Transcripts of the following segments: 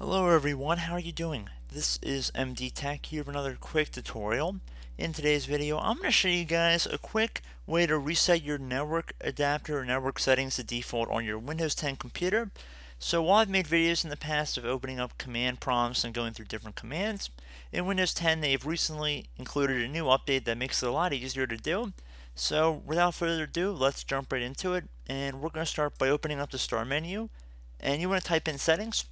Hello everyone, how are you doing? This is MD Tech here with another quick tutorial. In today's video, I'm going to show you guys a quick way to reset your network adapter or network settings to default on your Windows 10 computer. So while I've made videos in the past of opening up command prompts and going through different commands, in Windows 10 they've recently included a new update that makes it a lot easier to do. So without further ado, let's jump right into it, and we're going to start by opening up the start menu, and you want to type in settings.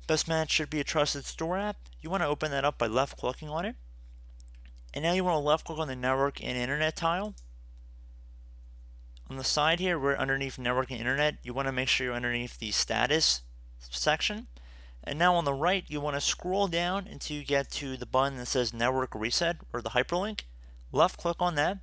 Best Match should be a trusted store app. You want to open that up by left clicking on it. And now you want to left click on the network and internet tile. On the side here, we're underneath network and internet. You want to make sure you're underneath the status section. And now on the right, you want to scroll down until you get to the button that says network reset or the hyperlink. Left click on that.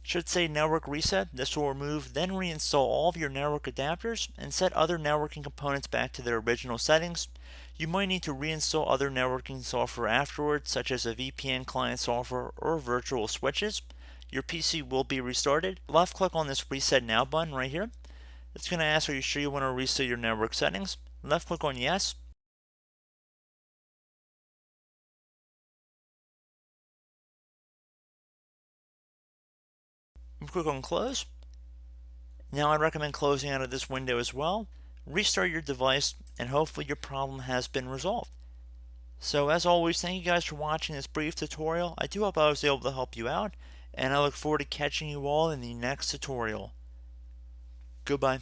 Should say network reset. This will remove, then reinstall all of your network adapters and set other networking components back to their original settings. You might need to reinstall other networking software afterwards, such as a VPN client software or virtual switches. Your PC will be restarted. Left click on this reset now button right here. It's going to ask, are you sure you want to reset your network settings? Left click on yes. Click on close. Now I recommend closing out of this window as well. Restart your device and hopefully your problem has been resolved. So as always, thank you guys for watching this brief tutorial. I do hope I was able to help you out, and I look forward to catching you all in the next tutorial. Goodbye.